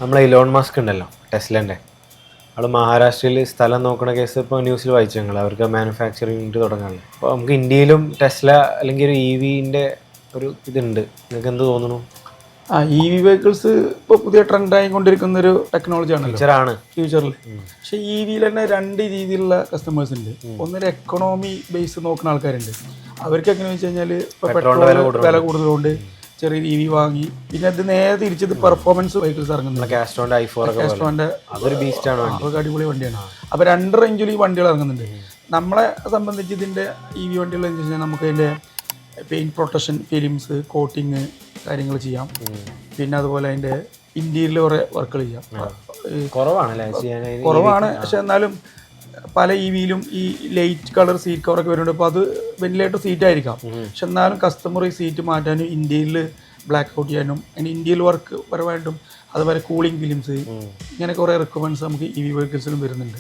നമ്മളെ Elon Musk ഉണ്ടല്ലോ ടെസ്ലേൻ്റെ, ആൾ മഹാരാഷ്ട്രയിൽ സ്ഥലം നോക്കണ കേസ് ഇപ്പോൾ ന്യൂസിൽ വായിച്ചു ഞങ്ങൾ. അവർക്ക് മാനുഫാക്ചറിങ് യൂണിറ്റ് തുടങ്ങാനുള്ളത്. അപ്പോൾ നമുക്ക് ഇന്ത്യയിലും ടെസ്ല അല്ലെങ്കിൽ ഒരു EVൻ്റെ ഒരു ഇതുണ്ട്. നിങ്ങൾക്ക് എന്ത് തോന്നുന്നു? EV വെഹിക്കിൾസ് ഇപ്പോൾ പുതിയ ട്രെൻഡായി കൊണ്ടിരിക്കുന്ന ഒരു ടെക്നോളജി ആണല്ലോ ഫ്യൂച്ചറാണ് ഫ്യൂച്ചറിൽ. പക്ഷേ EVയിൽ തന്നെ രണ്ട് രീതിയിലുള്ള കസ്റ്റമേഴ്സ് ഉണ്ട്. ഒന്നൊരു എക്കണോമി ബേസ് നോക്കുന്ന ആൾക്കാരുണ്ട്. അവർക്ക് എങ്ങനെയാണെന്ന് വെച്ച് കഴിഞ്ഞാൽ ഇപ്പോൾ പെട്രോൾ വില കൂടുതലുകൊണ്ട് ചെറിയ EV വാങ്ങി, പിന്നെ അത് നേരെ തിരിച്ചത് പെർഫോമൻസ് വെഹിക്കിൾസ് ഇറങ്ങുന്നത്. കാസ്ട്രോൻ്റെ കാസ്ട്രോൻ്റെ അതൊരു ബീസ്റ്റാണ്. അതൊക്കെ അടിപൊളി വണ്ടിയാണ്. അപ്പോൾ രണ്ട് റേഞ്ചിൽ ഈ വണ്ടികൾ ഇറങ്ങുന്നുണ്ട്. നമ്മളെ സംബന്ധിച്ച് ഇതിൻ്റെ EV വണ്ടികൾ എന്ന് വെച്ച് കഴിഞ്ഞാൽ നമുക്ക് അതിൻ്റെ പെയിൻറ്റ് പ്രൊട്ടക്ഷൻ, ഫിലിംസ്, കോട്ടിങ് കാര്യങ്ങൾ ചെയ്യാം. പിന്നെ അതുപോലെ അതിൻ്റെ ഇൻറ്റീരിയൽ കുറേ വർക്കുകൾ ചെയ്യാം. കുറവാണ്, പക്ഷെ എന്നാലും പല EVയിലും ഈ ലൈറ്റ് കളർ സീറ്റ് കവറൊക്കെ വരുന്നുണ്ട്. അപ്പോൾ അത് വെന്റിലേറ്റർ സീറ്റ് ആയിരിക്കാം, പക്ഷെ എന്നാലും കസ്റ്റമർ ഈ സീറ്റ് മാറ്റാനും ഇന്ത്യയിൽ ബ്ലാക്ക് ഔട്ട് ചെയ്യാനും അതിന് ഇന്ത്യയിൽ വർക്ക് പരമായിട്ടും അതുപോലെ കൂളിംഗ് ഫിലിംസ്, ഇങ്ങനെ കുറേ റിക്വയർമെൻറ്റ്സ് നമുക്ക് EV വെഹിക്കിൾസിലും വരുന്നുണ്ട്.